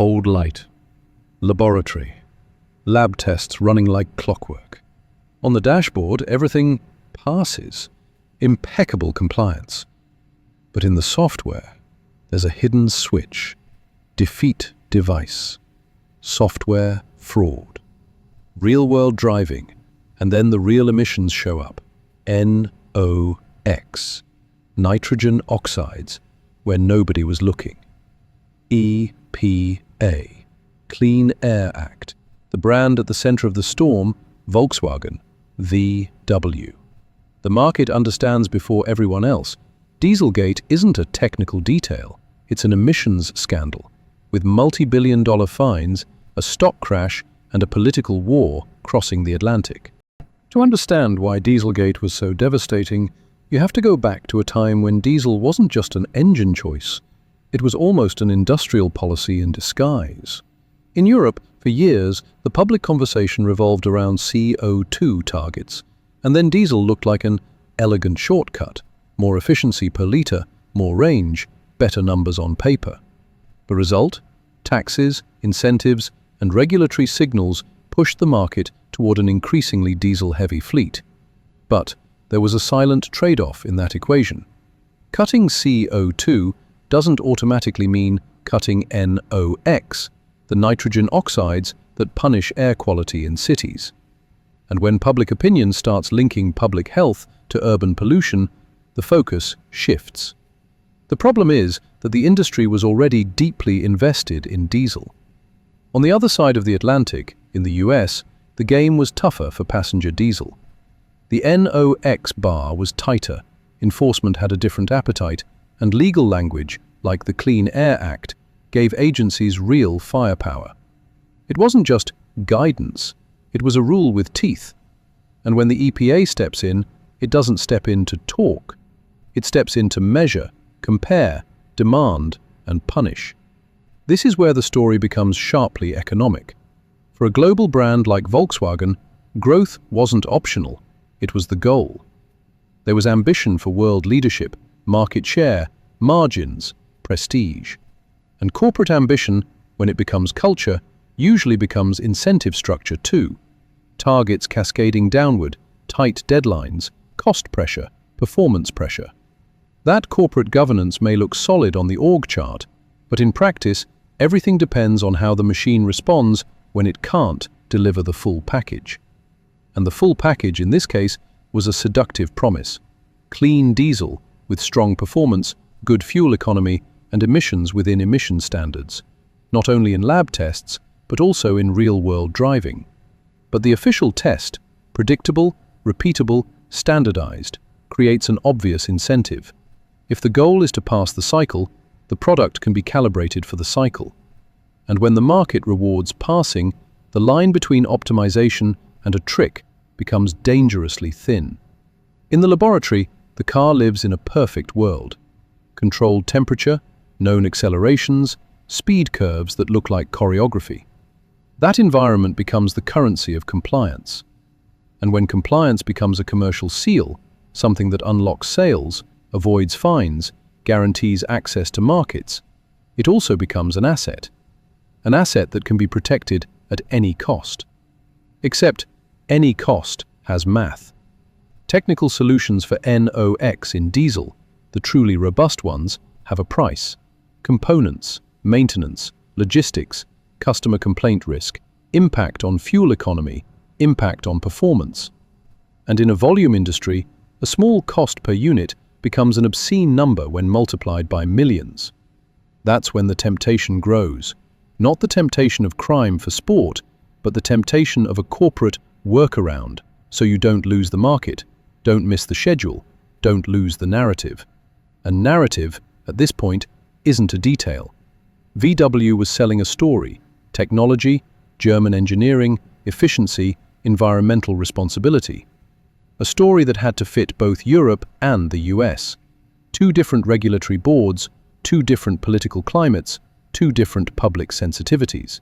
cold light. Laboratory. Lab tests running like clockwork. On the dashboard, everything passes. Impeccable compliance. But in the software, there's a hidden switch. Defeat device. Software fraud. Real-world driving, and then the real emissions show up. NOx. Nitrogen oxides, where nobody was looking. EPA. Clean Air Act. The brand at the center of the storm, Volkswagen. VW. The market understands before everyone else. Dieselgate isn't a technical detail. It's an emissions scandal, with multi-billion-dollar fines, a stock crash, and a political war crossing the Atlantic. To understand why Dieselgate was so devastating, you have to go back to a time when diesel wasn't just an engine choice. It was almost an industrial policy in disguise. In Europe, for years, the public conversation revolved around CO2 targets, and then diesel looked like an elegant shortcut. More efficiency per litre, more range, better numbers on paper. The result? Taxes, incentives, and regulatory signals pushed the market toward an increasingly diesel-heavy fleet. But there was a silent trade-off in that equation. Cutting CO2 doesn't automatically mean cutting NOx, the nitrogen oxides that punish air quality in cities. And when public opinion starts linking public health to urban pollution, the focus shifts. The problem is that the industry was already deeply invested in diesel. On the other side of the Atlantic, in the US, the game was tougher for passenger diesel. The NOx bar was tighter, enforcement had a different appetite, and legal language, like the Clean Air Act, gave agencies real firepower. It wasn't just guidance, it was a rule with teeth. And when the EPA steps in, it doesn't step in to talk. It steps in to measure, compare, demand, and punish. This is where the story becomes sharply economic. For a global brand like Volkswagen, growth wasn't optional, it was the goal. There was ambition for world leadership, market share, margins, prestige. And corporate ambition, when it becomes culture, usually becomes incentive structure too. Targets cascading downward, tight deadlines, cost pressure, performance pressure. That corporate governance may look solid on the org chart, but in practice, everything depends on how the machine responds when it can't deliver the full package. And the full package in this case was a seductive promise. Clean diesel with strong performance, good fuel economy, and emissions within emission standards, not only in lab tests, but also in real-world driving. But the official test, predictable, repeatable, standardized, creates an obvious incentive. If the goal is to pass the cycle, the product can be calibrated for the cycle. And when the market rewards passing, the line between optimization and a trick becomes dangerously thin. In the laboratory, the car lives in a perfect world. Controlled temperature, known accelerations, speed curves that look like choreography. That environment becomes the currency of compliance. And when compliance becomes a commercial seal, something that unlocks sales, avoids fines, guarantees access to markets, it also becomes an asset. An asset that can be protected at any cost. Except any cost has math. Technical solutions for NOx in diesel, the truly robust ones, have a price. Components, maintenance, logistics, customer complaint risk, impact on fuel economy, impact on performance. And in a volume industry, a small cost per unit becomes an obscene number when multiplied by millions. That's when the temptation grows. Not the temptation of crime for sport, but the temptation of a corporate workaround, so you don't lose the market, don't miss the schedule, don't lose the narrative. And narrative, at this point, isn't a detail. VW was selling a story: technology, German engineering, efficiency, environmental responsibility. A story that had to fit both Europe and the US. Two different regulatory boards, two different political climates, two different public sensitivities.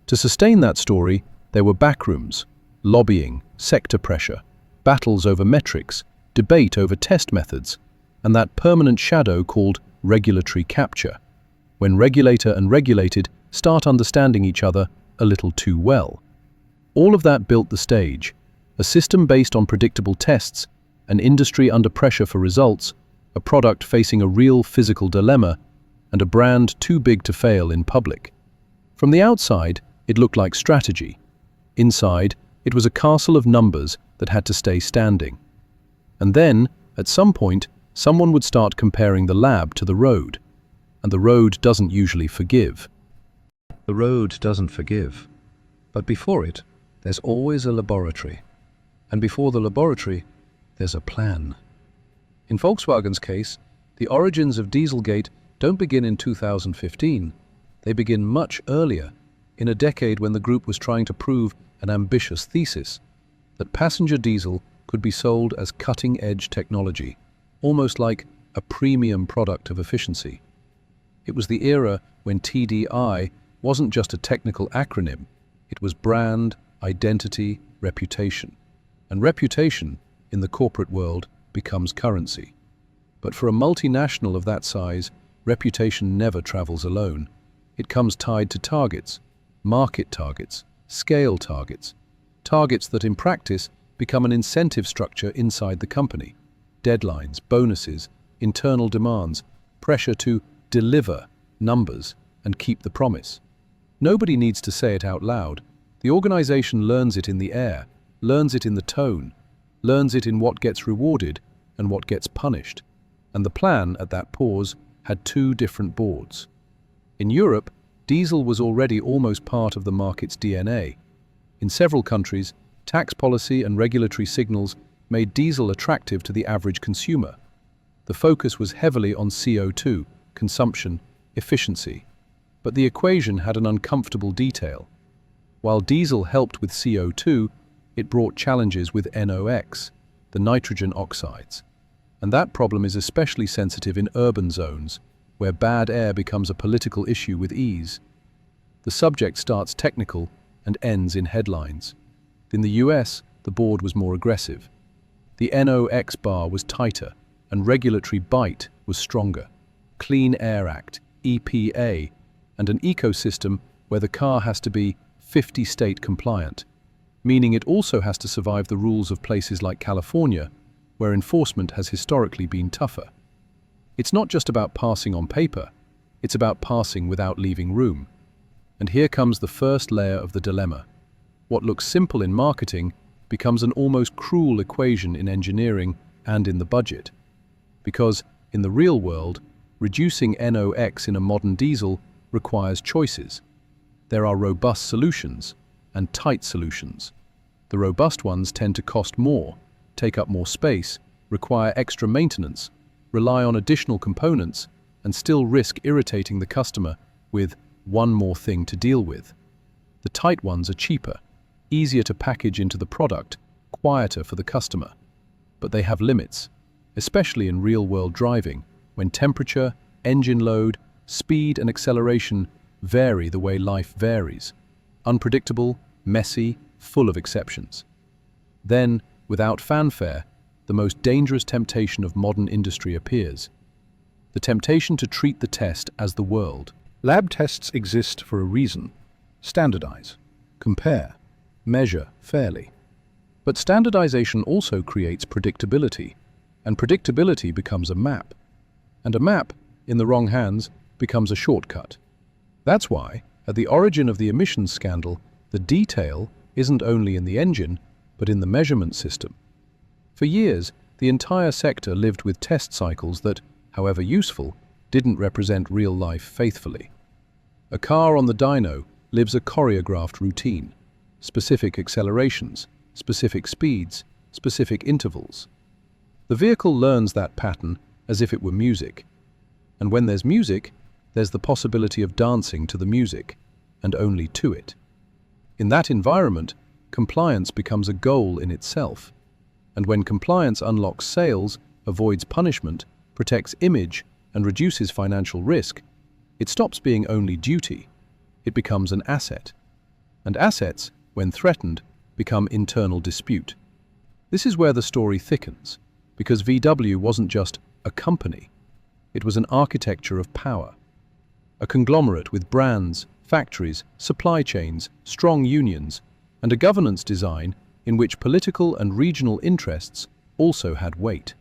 To sustain that story, there were backrooms, lobbying, sector pressure, battles over metrics, debate over test methods, and that permanent shadow called regulatory capture. when regulator and regulated start understanding each other a little too well. All of that built the stage, a system based on predictable tests, an industry under pressure for results, a product facing a real physical dilemma, and a brand too big to fail in public. From the outside, it looked like strategy. Inside, it was a castle of numbers that had to stay standing. And then, at some point, someone would start comparing the lab to the road. And the road doesn't usually forgive. The road doesn't forgive. But before it, there's always a laboratory. And before the laboratory, there's a plan. In Volkswagen's case, the origins of Dieselgate don't begin in 2015. They begin much earlier, in a decade when the group was trying to prove an ambitious thesis, that passenger diesel could be sold as cutting-edge technology, almost like a premium product of efficiency. It was the era when TDI wasn't just a technical acronym, it was brand, identity, reputation. And reputation, in the corporate world, becomes currency. But for a multinational of that size, reputation never travels alone. It comes tied to targets, market targets, scale targets, targets that in practice become an incentive structure inside the company. Deadlines, bonuses, internal demands, pressure to deliver numbers and keep the promise. Nobody needs to say it out loud. The organization learns it in the air, learns it in the tone, learns it in what gets rewarded and what gets punished. And the plan at that pause had two different boards. In Europe, diesel was already almost part of the market's DNA. In several countries, tax policy and regulatory signals made diesel attractive to the average consumer. The focus was heavily on CO2, consumption, efficiency. But the equation had an uncomfortable detail. While diesel helped with CO2, it brought challenges with NOx, the nitrogen oxides. And that problem is especially sensitive in urban zones, where bad air becomes a political issue with ease. The subject starts technical and ends in headlines. In the US, the board was more aggressive. The NOx bar was tighter, and regulatory bite was stronger. Clean Air Act, EPA, and an ecosystem where the car has to be 50-state compliant, meaning it also has to survive the rules of places like California, where enforcement has historically been tougher. It's not just about passing on paper, it's about passing without leaving room. And here comes the first layer of the dilemma. What looks simple in marketing becomes an almost cruel equation in engineering and in the budget. Because, in the real world, reducing NOx in a modern diesel requires choices. There are robust solutions and tight solutions. The robust ones tend to cost more, take up more space, require extra maintenance, rely on additional components, and still risk irritating the customer with one more thing to deal with. The tight ones are cheaper, easier to package into the product, quieter for the customer. But they have limits, especially in real-world driving, when temperature, engine load, speed and acceleration vary the way life varies. Unpredictable, messy, full of exceptions. Then, without fanfare, the most dangerous temptation of modern industry appears. The temptation to treat the test as the world. Lab tests exist for a reason. Standardize, compare, measure fairly. But standardization also creates predictability, and predictability becomes a map. And a map, in the wrong hands, becomes a shortcut. That's why, at the origin of the emissions scandal, the detail isn't only in the engine, but in the measurement system. For years, the entire sector lived with test cycles that, however useful, didn't represent real life faithfully. A car on the dyno lives a choreographed routine, specific accelerations, specific speeds, specific intervals. The vehicle learns that pattern as if it were music. And when there's music, there's the possibility of dancing to the music, and only to it. In that environment, compliance becomes a goal in itself. And when compliance unlocks sales, avoids punishment, protects image, and reduces financial risk, it stops being only duty. It becomes an asset. And assets, when threatened, become internal dispute. This is where the story thickens, because VW wasn't just a company. It was an architecture of power. a conglomerate with brands, factories, supply chains, strong unions, and a governance design in which political and regional interests also had weight.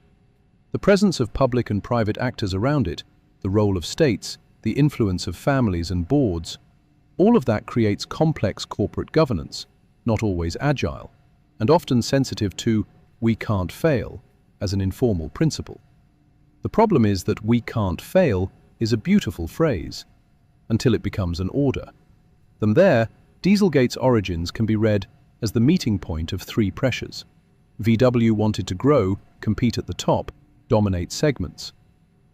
The presence of public and private actors around it, the role of states, the influence of families and boards, all of that creates complex corporate governance, not always agile, and often sensitive to "we can't fail" as an informal principle. The problem is that "we can't fail" is a beautiful phrase, until it becomes an order. From there, Dieselgate's origins can be read as the meeting point of three pressures. VW wanted to grow, compete at the top, dominate segments.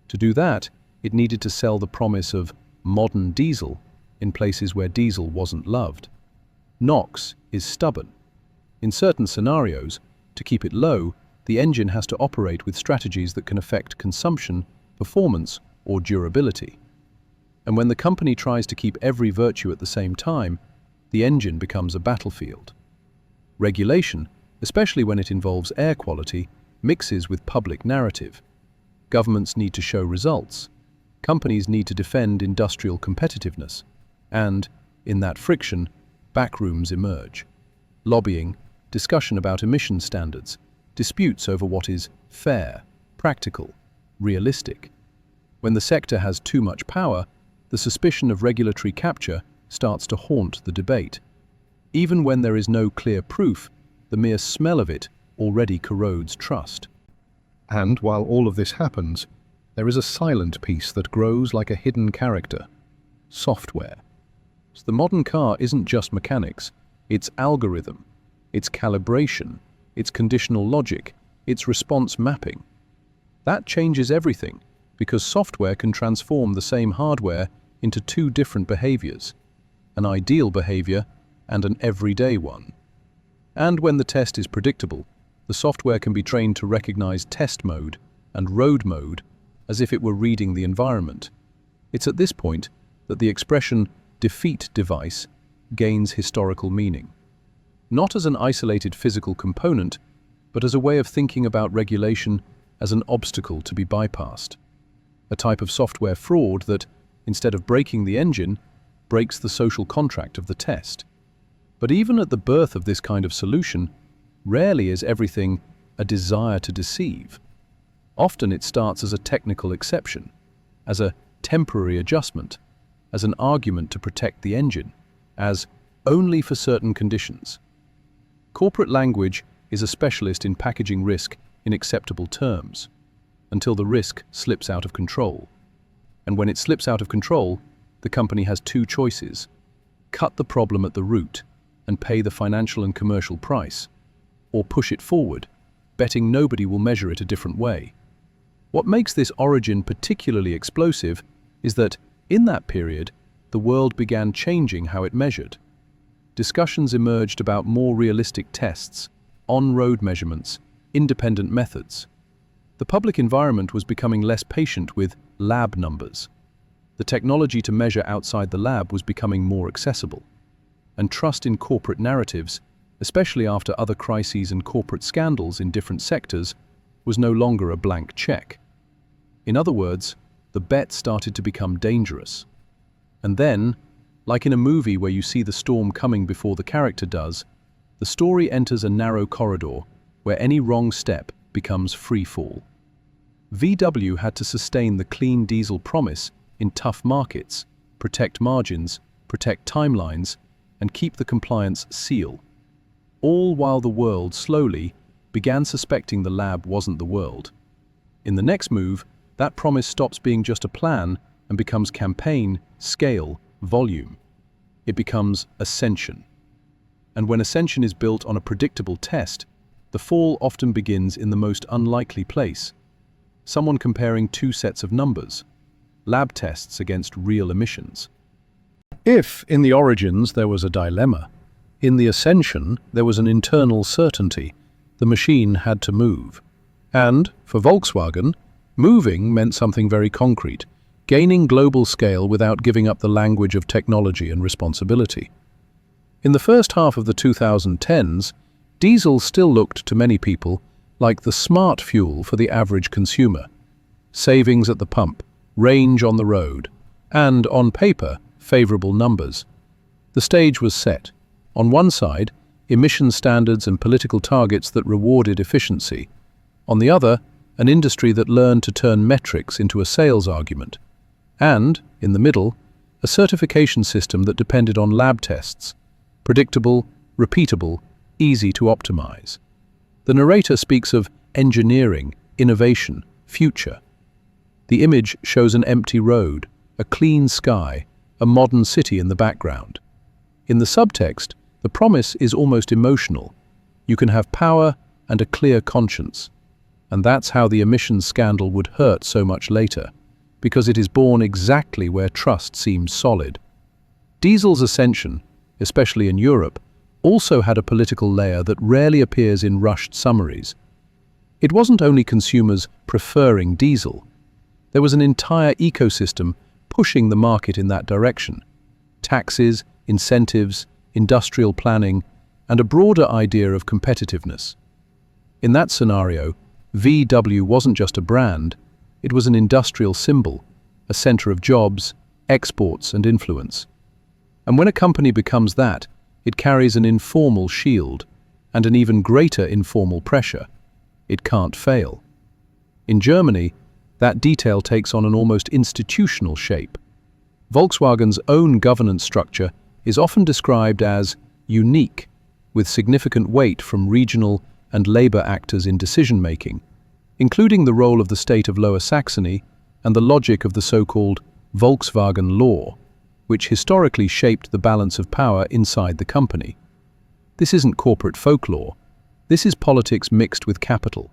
To do that, it needed to sell the promise of modern diesel in places where diesel wasn't loved. NOx is stubborn. In certain scenarios, to keep it low, the engine has to operate with strategies that can affect consumption, performance, or durability. And when the company tries to keep every virtue at the same time, the engine becomes a battlefield. Regulation, especially when it involves air quality, mixes with public narrative. Governments need to show results. Companies need to defend industrial competitiveness. And, in that friction, backrooms emerge. Lobbying, discussion about emission standards, disputes over what is fair, practical, realistic. When the sector has too much power, the suspicion of regulatory capture starts to haunt the debate. Even when there is no clear proof, the mere smell of it already corrodes trust. And while all of this happens, there is a silent piece that grows like a hidden character: software. So the modern car isn't just mechanics, it's algorithm, it's calibration, it's conditional logic, it's response mapping. That changes everything, because software can transform the same hardware into two different behaviors: an ideal behavior and an everyday one. And when the test is predictable, the software can be trained to recognize test mode and road mode as if it were reading the environment. It's at this point that the expression defeat device gains historical meaning. Not as an isolated physical component, but as a way of thinking about regulation as an obstacle to be bypassed. A type of software fraud that, instead of breaking the engine, breaks the social contract of the test. But even at the birth of this kind of solution, rarely is everything a desire to deceive. Often it starts as a technical exception, as a temporary adjustment, as an argument to protect the engine, as only for certain conditions. Corporate language is a specialist in packaging risk in acceptable terms, until the risk slips out of control. And when it slips out of control, the company has two choices: cut the problem at the root and pay the financial and commercial price, or push it forward, betting nobody will measure it a different way. What makes this origin particularly explosive is that, in that period, the world began changing how it measured. Discussions emerged about more realistic tests, on-road measurements, independent methods. The public environment was becoming less patient with lab numbers. The technology to measure outside the lab was becoming more accessible. And trust in corporate narratives, especially after other crises and corporate scandals in different sectors, was no longer a blank check. In other words, the bet started to become dangerous. And then, like in a movie where you see the storm coming before the character does, the story enters a narrow corridor where any wrong step becomes free fall. VW had to sustain the clean diesel promise in tough markets, protect margins, protect timelines, and keep the compliance seal. All while the world slowly began suspecting the lab wasn't the world. In the next move, that promise stops being just a plan and becomes campaign, scale, volume. It becomes ascension. And when ascension is built on a predictable test, the fall often begins in the most unlikely place. Someone comparing two sets of numbers, lab tests against real emissions. If, in the origins, there was a dilemma, in the ascension, there was an internal certainty. The machine had to move. And, for Volkswagen, moving meant something very concrete, gaining global scale without giving up the language of technology and responsibility. In the first half of the 2010s, diesel still looked to many people like the smart fuel for the average consumer. Savings at the pump, range on the road, and, on paper, favorable numbers. The stage was set. On one side, emission standards and political targets that rewarded efficiency. On the other, an industry that learned to turn metrics into a sales argument. And, in the middle, a certification system that depended on lab tests, predictable, repeatable, easy to optimize. The narrator speaks of engineering, innovation, future. The image shows an empty road, a clean sky, a modern city in the background. In the subtext, the promise is almost emotional. You can have power and a clear conscience. And that's how the emissions scandal would hurt so much later, because it is born exactly where trust seems solid. Diesel's ascension, especially in Europe, also had a political layer that rarely appears in rushed summaries. It wasn't only consumers preferring diesel. There was an entire ecosystem pushing the market in that direction. Taxes, incentives, industrial planning, and a broader idea of competitiveness. In that scenario, VW wasn't just a brand, it was an industrial symbol, a center of jobs, exports, and influence. And when a company becomes that, it carries an informal shield and an even greater informal pressure. It can't fail. In Germany, that detail takes on an almost institutional shape. Volkswagen's own governance structure is often described as unique, with significant weight from regional and labor actors in decision-making, including the role of the state of Lower Saxony and the logic of the so-called Volkswagen law, which historically shaped the balance of power inside the company. This isn't corporate folklore. This is politics mixed with capital.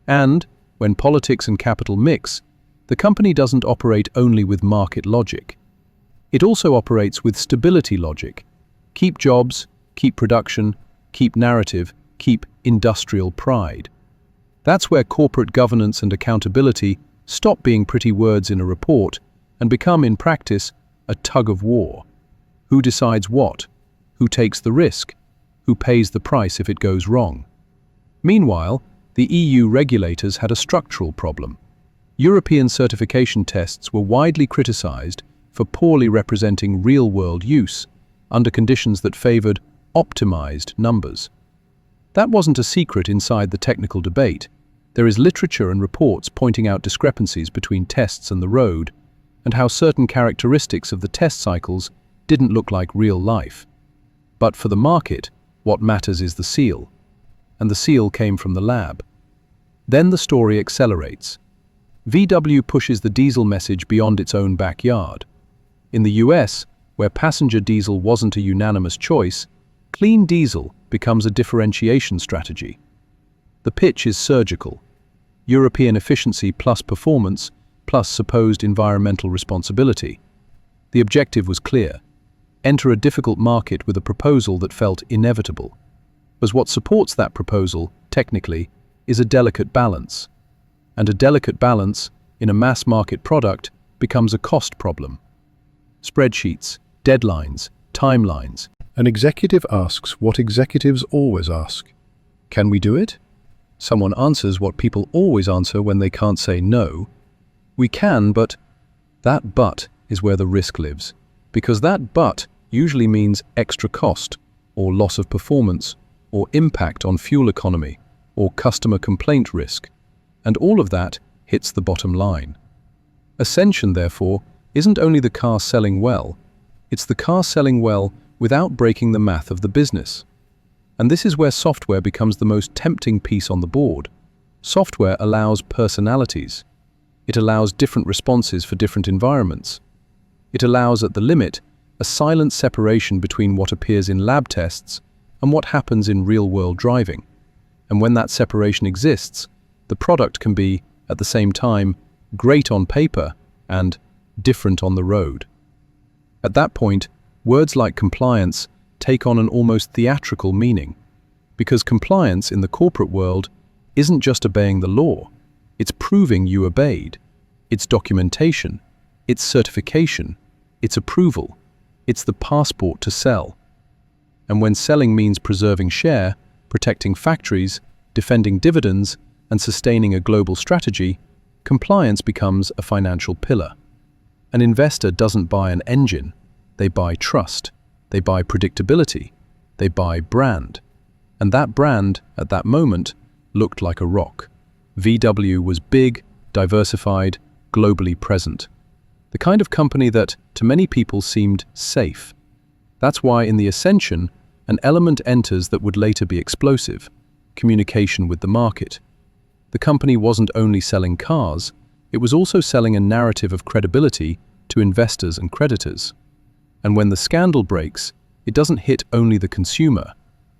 And, when politics and capital mix, the company doesn't operate only with market logic. It also operates with stability logic. Keep jobs, keep production, keep narrative, keep industrial pride. That's where corporate governance and accountability stop being pretty words in a report and become, in practice, a tug of war. Who decides what? Who takes the risk? Who pays the price if it goes wrong? Meanwhile, the EU regulators had a structural problem. European certification tests were widely criticized for poorly representing real-world use under conditions that favored optimized numbers. That wasn't a secret inside the technical debate. There is literature and reports pointing out discrepancies between tests and the road, and how certain characteristics of the test cycles didn't look like real life. But for the market, what matters is the seal. And the seal came from the lab. Then the story accelerates. VW pushes the diesel message beyond its own backyard. In the US, where passenger diesel wasn't a unanimous choice, clean diesel becomes a differentiation strategy. The pitch is surgical. European efficiency plus performance plus supposed environmental responsibility. The objective was clear. Enter a difficult market with a proposal that felt inevitable. But what supports that proposal, technically, is a delicate balance. And a delicate balance, in a mass-market product, becomes a cost problem. Spreadsheets, deadlines, timelines. An executive asks what executives always ask. Can we do it? Someone answers what people always answer when they can't say no. We can, but that but is where the risk lives. Because that but usually means extra cost, or loss of performance, or impact on fuel economy, or customer complaint risk. And all of that hits the bottom line. Ascension, therefore, isn't only the car selling well, it's the car selling well without breaking the math of the business. And this is where software becomes the most tempting piece on the board. Software allows personalities. It allows different responses for different environments. It allows, at the limit, a silent separation between what appears in lab tests and what happens in real-world driving. And when that separation exists, the product can be, at the same time, great on paper and different on the road. At that point, words like compliance take on an almost theatrical meaning, because compliance in the corporate world isn't just obeying the law, it's proving you obeyed, it's documentation, it's certification, it's approval, it's the passport to sell. And when selling means preserving share, protecting factories, defending dividends, and sustaining a global strategy, compliance becomes a financial pillar. An investor doesn't buy an engine, they buy trust, they buy predictability, they buy brand. And that brand, at that moment, looked like a rock. VW was big, diversified, globally present. The kind of company that, to many people, seemed safe. That's why in the ascension, an element enters that would later be explosive: communication with the market. The company wasn't only selling cars, it was also selling a narrative of credibility to investors and creditors. And when the scandal breaks, it doesn't hit only the consumer,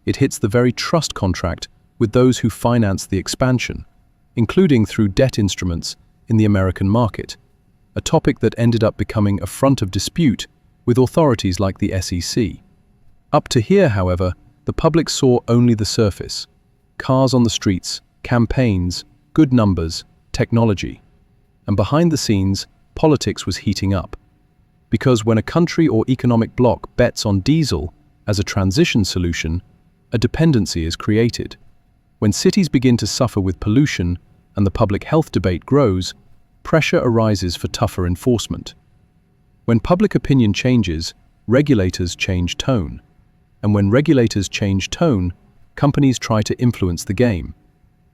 it hits the very trust contract with those who finance the expansion, including through debt instruments in the American market, a topic that ended up becoming a front of dispute with authorities like the SEC. Up to here, however, the public saw only the surface: cars on the streets, campaigns, good numbers, technology. And behind the scenes, politics was heating up. Because when a country or economic bloc bets on diesel as a transition solution, a dependency is created. When cities begin to suffer with pollution and the public health debate grows, pressure arises for tougher enforcement. When public opinion changes, regulators change tone. And when regulators change tone, companies try to influence the game.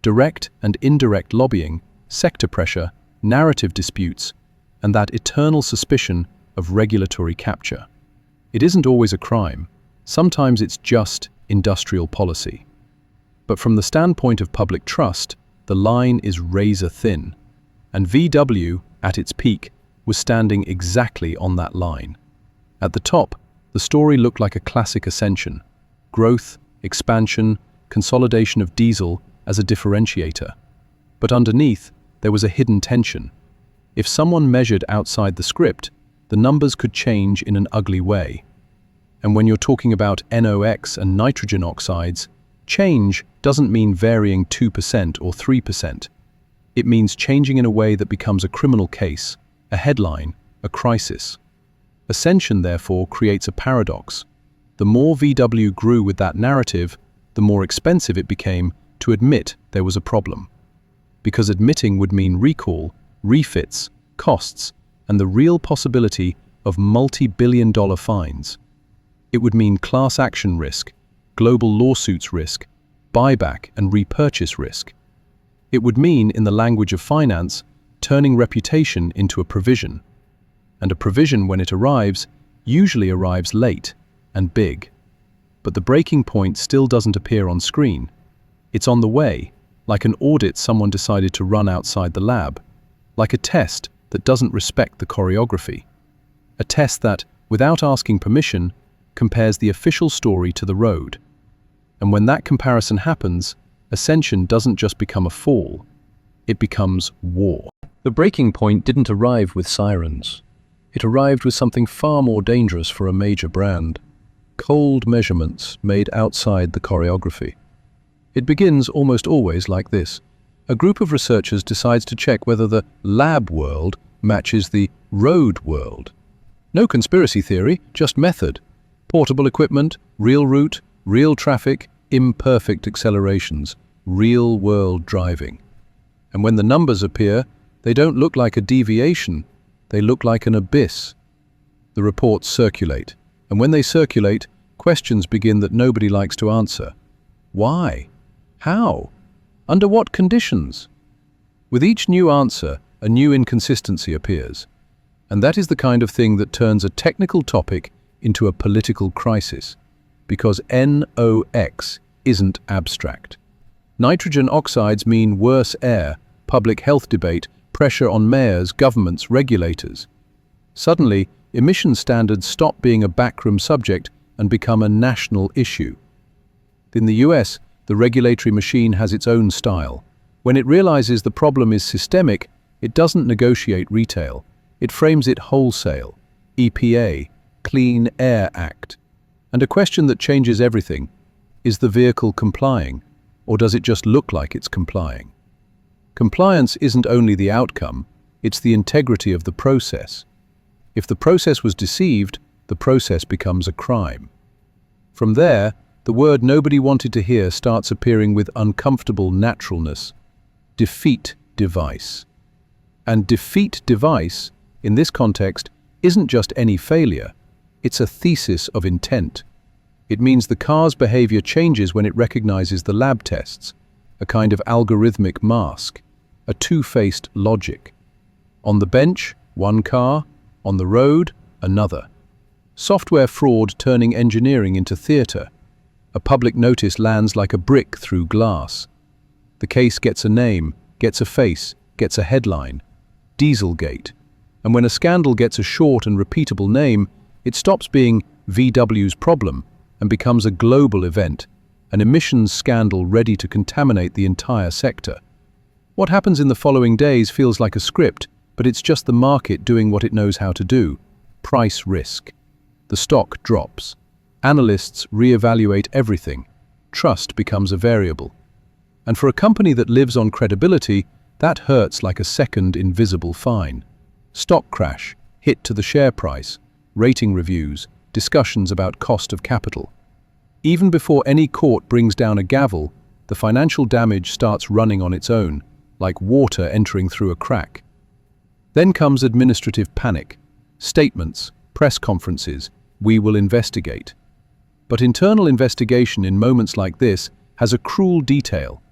Direct and indirect lobbying, sector pressure, narrative disputes, and that eternal suspicion of regulatory capture. It isn't always a crime. Sometimes it's just industrial policy. But from the standpoint of public trust, the line is razor thin. And VW, at its peak, was standing exactly on that line. At the top, the story looked like a classic ascension: growth, expansion, consolidation of diesel as a differentiator. But underneath, there was a hidden tension. If someone measured outside the script, the numbers could change in an ugly way. And when you're talking about NOx and nitrogen oxides, change doesn't mean varying 2% or 3%. It means changing in a way that becomes a criminal case, a headline, a crisis. Ascension, therefore, creates a paradox. The more VW grew with that narrative, the more expensive it became to admit there was a problem. Because admitting would mean recall, refits, costs, and the real possibility of multi-billion-dollar fines. It would mean class action risk, global lawsuits risk, buyback and repurchase risk. It would mean, in the language of finance, turning reputation into a provision. And a provision, when it arrives, usually arrives late and big. But the breaking point still doesn't appear on screen. It's on the way, like an audit someone decided to run outside the lab, like a test that doesn't respect the choreography. A test that, without asking permission, compares the official story to the road. And when that comparison happens, ascension doesn't just become a fall, it becomes war. The breaking point didn't arrive with sirens. It arrived with something far more dangerous for a major brand: cold measurements made outside the choreography. It begins almost always like this. A group of researchers decides to check whether the lab world matches the road world. No conspiracy theory, just method. Portable equipment, real route, real traffic, imperfect accelerations, real-world driving. And when the numbers appear, they don't look like a deviation, they look like an abyss. The reports circulate, and when they circulate, questions begin that nobody likes to answer. Why? How? Under what conditions? With each new answer, a new inconsistency appears. And that is the kind of thing that turns a technical topic into a political crisis, because NOx isn't abstract. Nitrogen oxides mean worse air, public health debate, pressure on mayors, governments, regulators. Suddenly, emission standards stop being a backroom subject and become a national issue. In the US, the regulatory machine has its own style. When it realizes the problem is systemic, it doesn't negotiate retail. It frames it wholesale. EPA, Clean Air Act. And a question that changes everything: is the vehicle complying, or does it just look like it's complying? Compliance isn't only the outcome, it's the integrity of the process. If the process was deceived, the process becomes a crime. From there, the word nobody wanted to hear starts appearing with uncomfortable naturalness: defeat device. And defeat device in this context, isn't just any failure, it's a thesis of intent. It means the car's behavior changes when it recognizes the lab tests, a kind of algorithmic mask, a two-faced logic. On the bench, one car; on the road, another. Software fraud turning engineering into theater. A public notice lands like a brick through glass. The case gets a name, gets a face, gets a headline. Dieselgate. And when a scandal gets a short and repeatable name, it stops being VW's problem and becomes a global event, an emissions scandal ready to contaminate the entire sector. What happens in the following days feels like a script, but it's just the market doing what it knows how to do. Price risk. The stock drops. Analysts reevaluate everything. Trust becomes a variable. And for a company that lives on credibility, that hurts like a second invisible fine. Stock crash, hit to the share price, rating reviews, discussions about cost of capital. Even before any court brings down a gavel, the financial damage starts running on its own, like water entering through a crack. Then comes administrative panic. Statements, press conferences, we will investigate. But internal investigation in moments like this has a cruel detail.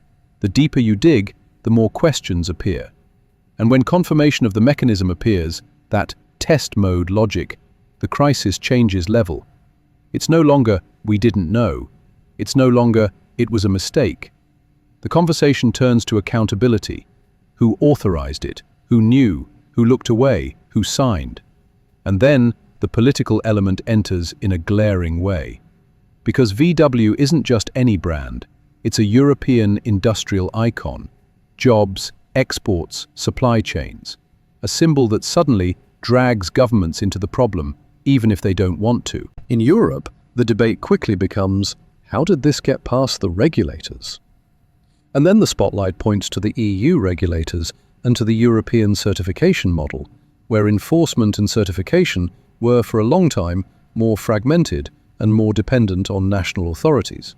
The deeper you dig, the more questions appear. And when confirmation of the mechanism appears, that test mode logic, the crisis changes level. It's no longer, we didn't know. It's no longer, it was a mistake. The conversation turns to accountability. Who authorized it? Who knew? Who looked away? Who signed? And then the political element enters in a glaring way. Because VW isn't just any brand, it's a European industrial icon. Jobs, exports, supply chains. A symbol that suddenly drags governments into the problem, even if they don't want to. In Europe, the debate quickly becomes, how did this get past the regulators? And then the spotlight points to the EU regulators and to the European certification model, where enforcement and certification were for a long time more fragmented and more dependent on national authorities.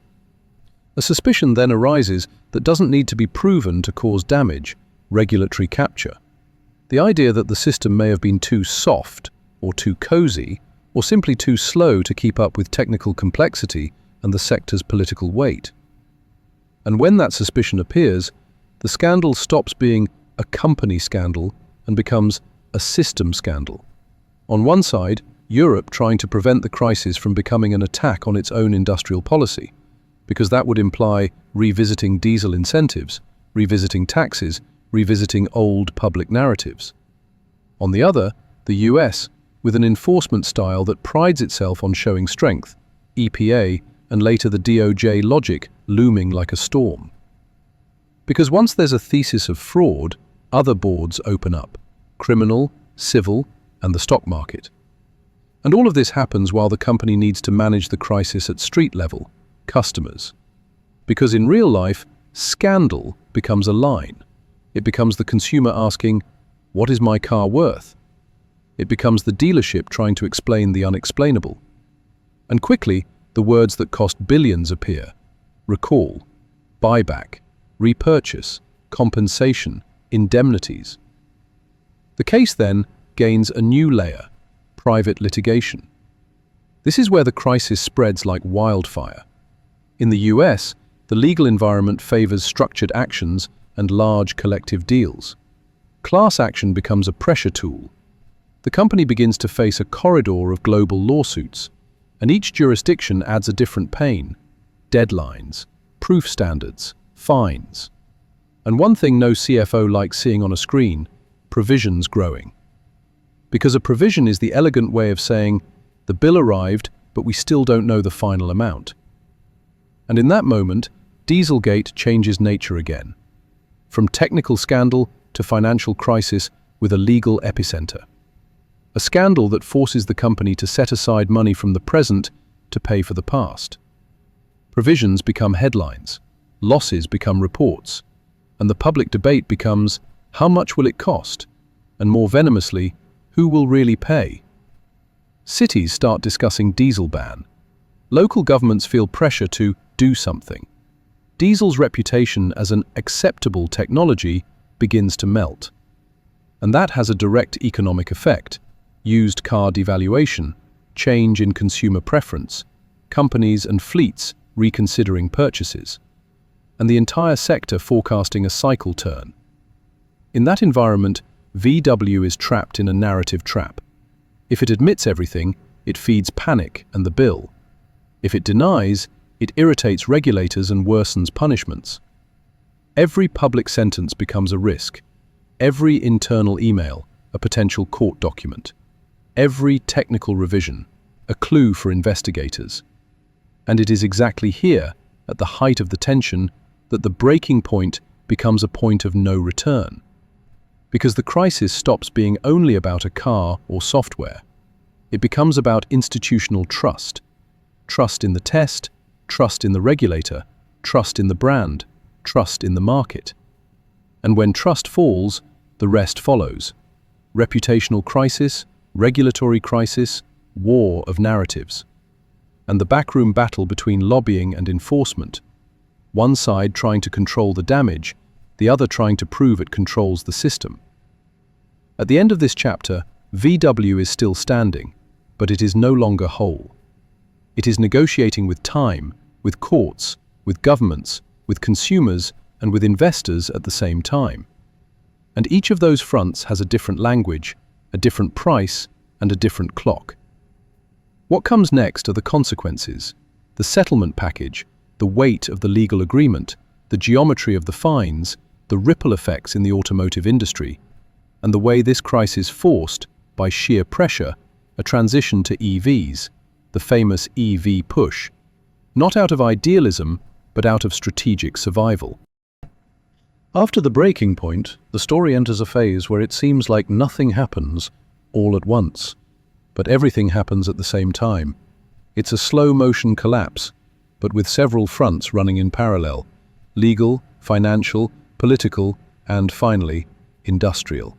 A suspicion then arises that doesn't need to be proven to cause damage: regulatory capture. The idea that the system may have been too soft, or too cozy, or simply too slow to keep up with technical complexity and the sector's political weight. And when that suspicion appears, the scandal stops being a company scandal and becomes a system scandal. On one side, Europe trying to prevent the crisis from becoming an attack on its own industrial policy, because that would imply revisiting diesel incentives, revisiting taxes, revisiting old public narratives. On the other, the US, with an enforcement style that prides itself on showing strength, EPA, and later the DOJ logic looming like a storm. Because once there's a thesis of fraud, other boards open up: criminal, civil, and the stock market. And all of this happens while the company needs to manage the crisis at street level, customers. Because in real life, scandal becomes a line. It becomes the consumer asking, what is my car worth? It becomes the dealership trying to explain the unexplainable. And quickly, the words that cost billions appear: recall, buyback, repurchase, compensation, indemnities. The case then gains a new layer: private litigation. This is where the crisis spreads like wildfire. In the US, the legal environment favors structured actions and large collective deals. Class action becomes a pressure tool. The company begins to face a corridor of global lawsuits, and each jurisdiction adds a different pain: deadlines, proof standards, fines. And one thing no CFO likes seeing on a screen: provisions growing. Because a provision is the elegant way of saying, the bill arrived, but we still don't know the final amount. And in that moment, Dieselgate changes nature again. From technical scandal to financial crisis with a legal epicenter. A scandal that forces the company to set aside money from the present to pay for the past. Provisions become headlines, losses become reports, and the public debate becomes, how much will it cost? And more venomously, who will really pay? Cities start discussing diesel ban. Local governments feel pressure to do something. Diesel's reputation as an acceptable technology begins to melt. And that has a direct economic effect: used car devaluation, change in consumer preference, companies and fleets reconsidering purchases, and the entire sector forecasting a cycle turn. In that environment, VW is trapped in a narrative trap. If it admits everything, it feeds panic and the bill. If it denies, it irritates regulators and worsens punishments. Every public sentence becomes a risk. Every internal email, a potential court document. Every technical revision, a clue for investigators. And it is exactly here, at the height of the tension, that the breaking point becomes a point of no return. Because the crisis stops being only about a car or software. It becomes about institutional trust. Trust in the test, trust in the regulator, trust in the brand, trust in the market. And when trust falls, the rest follows. Reputational crisis, regulatory crisis, war of narratives. And the backroom battle between lobbying and enforcement. One side trying to control the damage, the other trying to prove it controls the system. At the end of this chapter, VW is still standing, but it is no longer whole. It is negotiating with time, with courts, with governments, with consumers, and with investors at the same time. And each of those fronts has a different language, a different price, and a different clock. What comes next are the consequences, the settlement package, the weight of the legal agreement, the geometry of the fines, the ripple effects in the automotive industry, and the way this crisis forced, by sheer pressure, a transition to EVs, the famous EV push, not out of idealism, but out of strategic survival. After the breaking point, the story enters a phase where it seems like nothing happens all at once, but everything happens at the same time. It's a slow-motion collapse, but with several fronts running in parallel: legal, financial, political, and finally, industrial.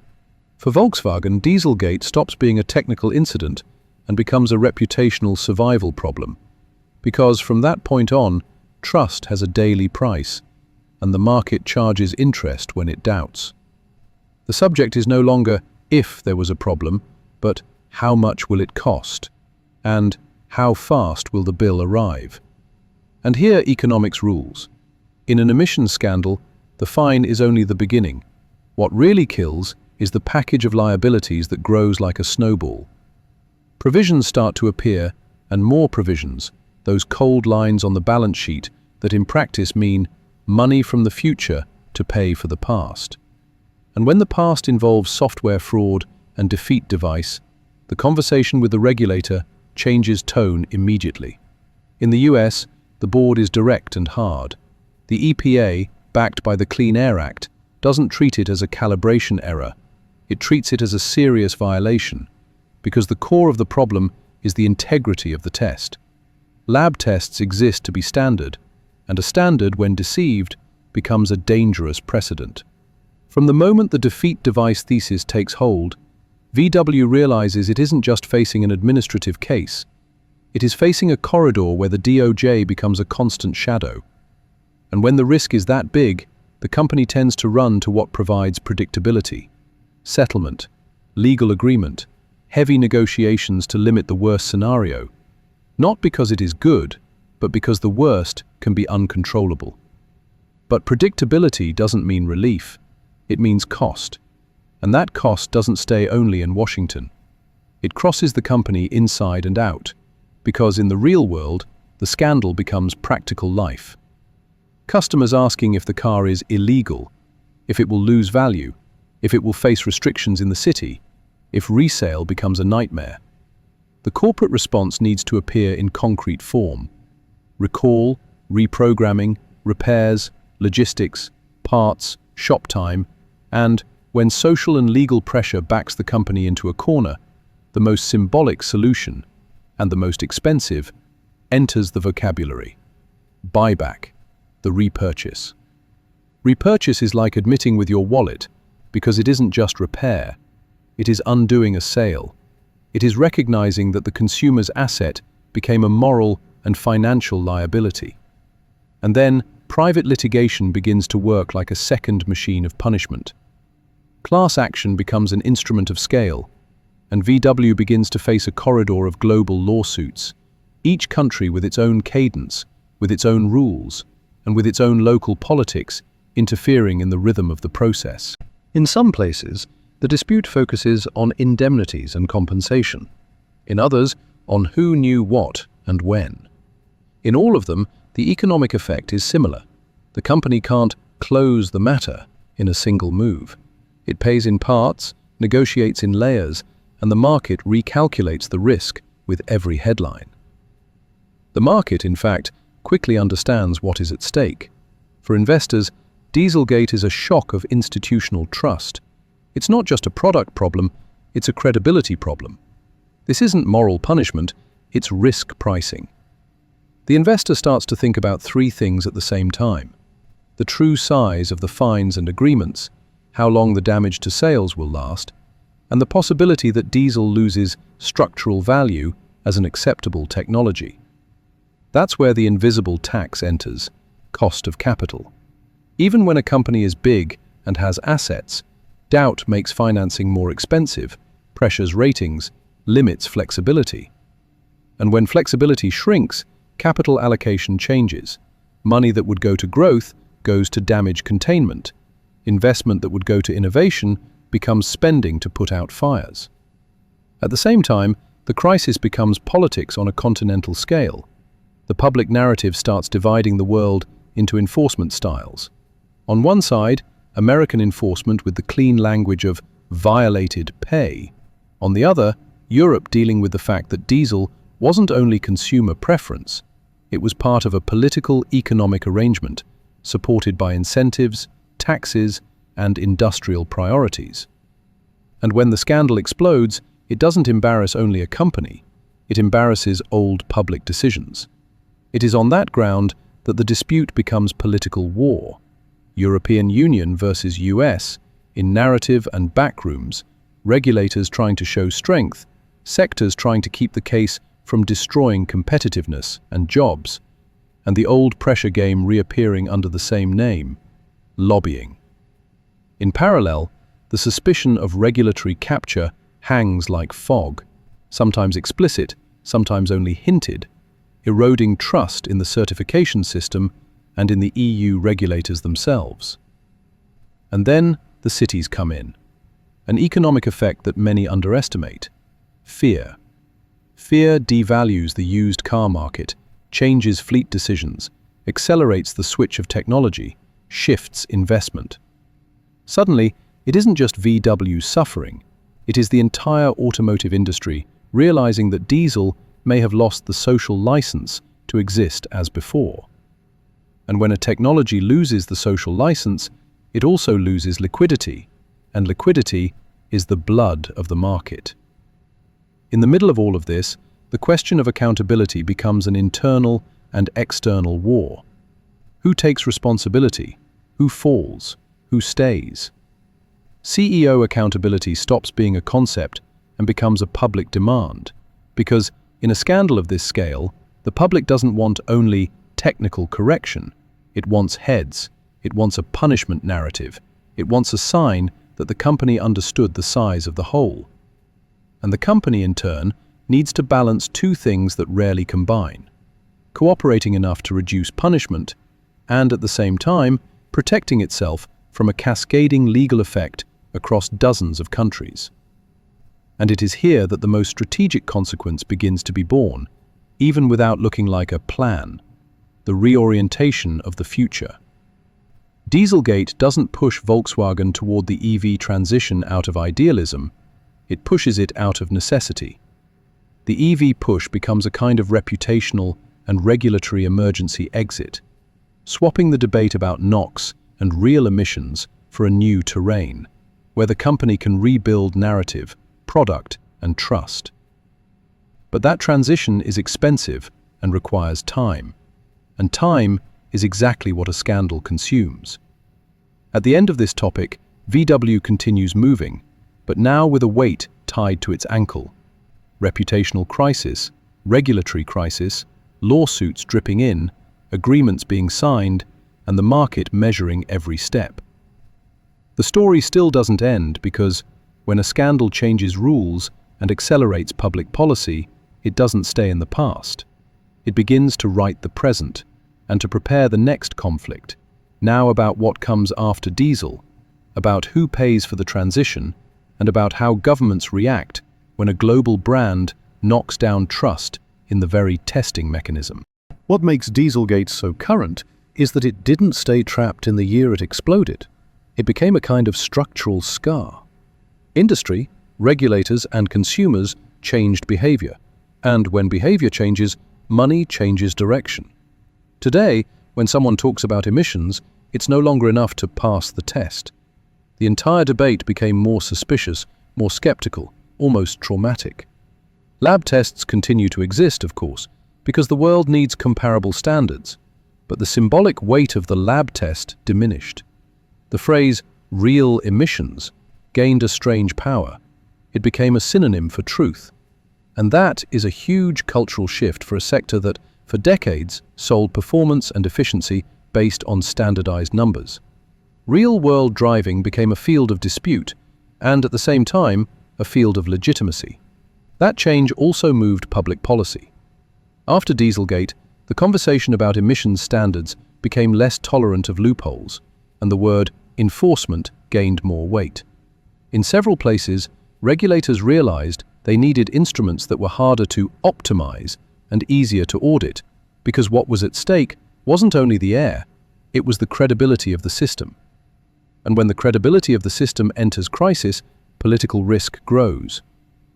For Volkswagen, Dieselgate stops being a technical incident and becomes a reputational survival problem, because from that point on, trust has a daily price, and the market charges interest when it doubts. The subject is no longer if there was a problem, but how much will it cost, and how fast will the bill arrive. And here economics rules. In an emissions scandal, the fine is only the beginning. What really kills is the package of liabilities that grows like a snowball. Provisions start to appear, and more provisions, those cold lines on the balance sheet that in practice mean money from the future to pay for the past. And when the past involves software fraud and defeat device, the conversation with the regulator changes tone immediately. In the US, the board is direct and hard. The EPA, backed by the Clean Air Act, doesn't treat it as a calibration error. It treats it as a serious violation, because the core of the problem is the integrity of the test. Lab tests exist to be standard, and a standard, when deceived, becomes a dangerous precedent. From the moment the defeat device thesis takes hold, VW realizes it isn't just facing an administrative case. It is facing a corridor where the DOJ becomes a constant shadow. And when the risk is that big, the company tends to run to what provides predictability: settlement, legal agreement, heavy negotiations to limit the worst scenario, not because it is good, but because the worst can be uncontrollable. But predictability doesn't mean relief, it means cost. And that cost doesn't stay only in Washington. It crosses the company inside and out, because in the real world, the scandal becomes practical life. Customers asking if the car is illegal, if it will lose value, if it will face restrictions in the city, if resale becomes a nightmare. The corporate response needs to appear in concrete form. Recall, reprogramming, repairs, logistics, parts, shop time, and, when social and legal pressure backs the company into a corner, the most symbolic solution, and the most expensive, enters the vocabulary: buyback, the repurchase. Repurchase is like admitting with your wallet, because it isn't just repair. It is undoing a sale. It is recognizing that the consumer's asset became a moral and financial liability. And then, private litigation begins to work like a second machine of punishment. class action becomes an instrument of scale, and VW begins to face a corridor of global lawsuits, each country with its own cadence, with its own rules, and with its own local politics interfering in the rhythm of the process. In some places, the dispute focuses on indemnities and compensation. In others, on who knew what and when. In all of them, the economic effect is similar. The company can't close the matter in a single move. It pays in parts, negotiates in layers, and the market recalculates the risk with every headline. The market, in fact, quickly understands what is at stake. For investors, Dieselgate is a shock of institutional trust. It's not just a product problem, it's a credibility problem. This isn't moral punishment, it's risk pricing. The investor starts to think about three things at the same time: the true size of the fines and agreements, how long the damage to sales will last, and the possibility that diesel loses structural value as an acceptable technology. That's where the invisible tax enters: cost of capital. Even when a company is big and has assets, doubt makes financing more expensive, pressures ratings, limits flexibility. And when flexibility shrinks, capital allocation changes. Money that would go to growth goes to damage containment. Investment that would go to innovation becomes spending to put out fires. At the same time, the crisis becomes politics on a continental scale. The public narrative starts dividing the world into enforcement styles. On one side, American enforcement with the clean language of violated pay. On the other, Europe dealing with the fact that diesel wasn't only consumer preference, it was part of a political economic arrangement supported by incentives, taxes, and industrial priorities. And when the scandal explodes, it doesn't embarrass only a company, it embarrasses old public decisions. It is on that ground that the dispute becomes political war. European Union versus US, in narrative and backrooms, regulators trying to show strength, sectors trying to keep the case from destroying competitiveness and jobs, and the old pressure game reappearing under the same name: lobbying. In parallel, the suspicion of regulatory capture hangs like fog, sometimes explicit, sometimes only hinted, eroding trust in the certification system and in the EU regulators themselves. And then the cities come in. An economic effect that many underestimate: fear. Fear devalues the used car market, changes fleet decisions, accelerates the switch of technology, shifts investment. Suddenly, it isn't just VW suffering, it is the entire automotive industry realizing that diesel may have lost the social license to exist as before. And when a technology loses the social license, it also loses liquidity, and liquidity is the blood of the market. In the middle of all of this, the question of accountability becomes an internal and external war. Who takes responsibility? Who falls? Who stays? CEO accountability stops being a concept and becomes a public demand, because in a scandal of this scale, the public doesn't want only technical correction. It wants heads. It wants a punishment narrative. It wants a sign that the company understood the size of the whole. And the company, in turn, needs to balance two things that rarely combine: cooperating enough to reduce punishment, and at the same time, protecting itself from a cascading legal effect across dozens of countries. And it is here that the most strategic consequence begins to be born, even without looking like a plan: the reorientation of the future. Dieselgate doesn't push Volkswagen toward the EV transition out of idealism, it pushes it out of necessity. The EV push becomes a kind of reputational and regulatory emergency exit, swapping the debate about NOx and real emissions for a new terrain, where the company can rebuild narrative, product, and trust. But that transition is expensive and requires time. And time is exactly what a scandal consumes. At the end of this topic, VW continues moving, but now with a weight tied to its ankle. Reputational crisis, regulatory crisis, lawsuits dripping in, agreements being signed, and the market measuring every step. The story still doesn't end because when a scandal changes rules and accelerates public policy, it doesn't stay in the past. It begins to write the present and to prepare the next conflict, now about what comes after diesel, about who pays for the transition, and about how governments react when a global brand knocks down trust in the very testing mechanism. What makes Dieselgate so current is that it didn't stay trapped in the year it exploded. It became a kind of structural scar. Industry, regulators, and consumers changed behavior. And when behavior changes, money changes direction. Today, when someone talks about emissions, it's no longer enough to pass the test. The entire debate became more suspicious, more skeptical, almost traumatic. Lab tests continue to exist, of course, because the world needs comparable standards, but the symbolic weight of the lab test diminished. The phrase real emissions gained a strange power. It became a synonym for truth. And that is a huge cultural shift for a sector that, for decades, sold performance and efficiency based on standardized numbers. Real-world driving became a field of dispute, and at the same time, a field of legitimacy. That change also moved public policy. After Dieselgate, the conversation about emissions standards became less tolerant of loopholes, and the word enforcement gained more weight. In several places, regulators realized they needed instruments that were harder to optimize and easier to audit, because what was at stake wasn't only the air, it was the credibility of the system. And when the credibility of the system enters crisis, political risk grows.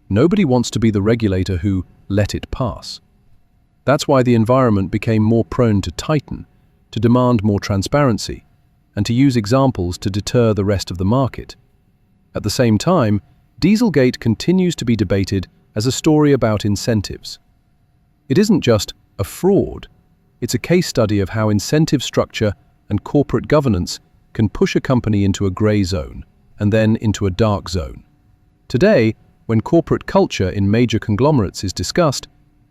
Nobody wants to be the regulator who let it pass. That's why the environment became more prone to tighten, to demand more transparency, and to use examples to deter the rest of the market. At the same time, Dieselgate continues to be debated as a story about incentives. It isn't just a fraud, it's a case study of how incentive structure and corporate governance can push a company into a gray zone and then into a dark zone. Today, when corporate culture in major conglomerates is discussed,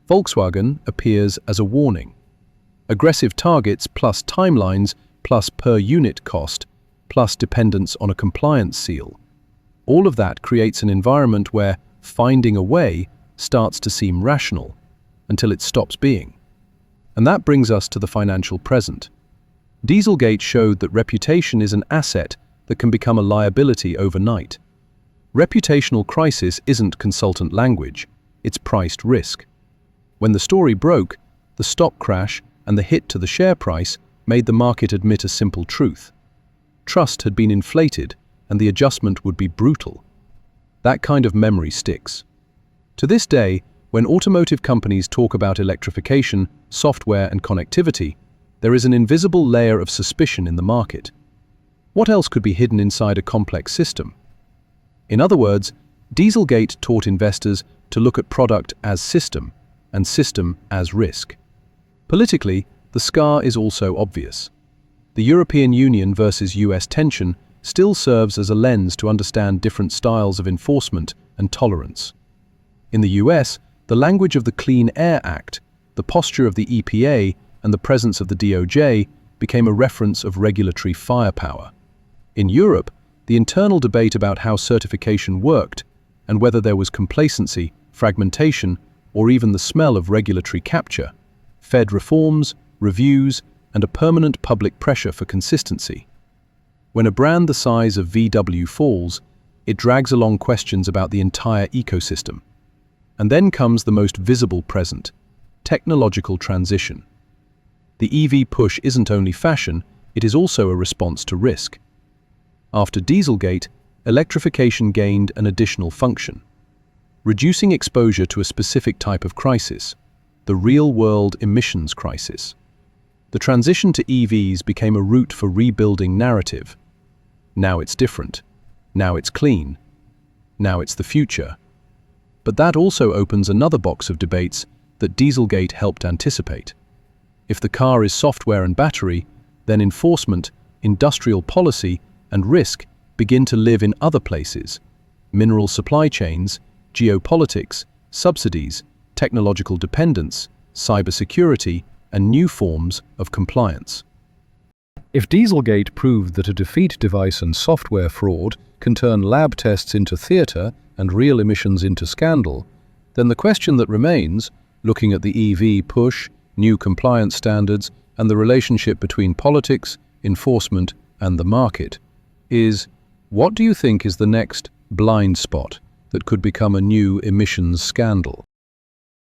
Volkswagen appears as a warning. Aggressive targets plus timelines plus per unit cost plus dependence on a compliance seal. All of that creates an environment where finding a way starts to seem rational until it stops being. And that brings us to the financial present. Dieselgate showed that reputation is an asset that can become a liability overnight. Reputational crisis isn't consultant language, it's priced risk. When the story broke, the stock crash and the hit to the share price made the market admit a simple truth. Trust had been inflated, and the adjustment would be brutal. That kind of memory sticks. To this day, when automotive companies talk about electrification, software, and connectivity, there is an invisible layer of suspicion in the market. What else could be hidden inside a complex system? In other words, Dieselgate taught investors to look at product as system and system as risk. Politically, the scar is also obvious. The European Union versus US tension still serves as a lens to understand different styles of enforcement and tolerance. In the US, the language of the Clean Air Act, the posture of the EPA, and the presence of the DOJ became a reference of regulatory firepower. In Europe, the internal debate about how certification worked and whether there was complacency, fragmentation, or even the smell of regulatory capture, fed reforms, reviews, and a permanent public pressure for consistency. When a brand the size of VW falls, it drags along questions about the entire ecosystem. And then comes the most visible present, technological transition. The EV push isn't only fashion, it is also a response to risk. After Dieselgate, electrification gained an additional function, reducing exposure to a specific type of crisis, the real-world emissions crisis. The transition to EVs became a route for rebuilding narrative. Now it's different. Now it's clean. Now it's the future. But that also opens another box of debates that Dieselgate helped anticipate. If the car is software and battery, then enforcement, industrial policy, and risk begin to live in other places: mineral supply chains, geopolitics, subsidies, technological dependence, cybersecurity, and new forms of compliance. If Dieselgate proved that a defeat device and software fraud can turn lab tests into theatre and real emissions into scandal, then the question that remains, looking at the EV push, new compliance standards, and the relationship between politics, enforcement, and the market, is what do you think is the next blind spot that could become a new emissions scandal?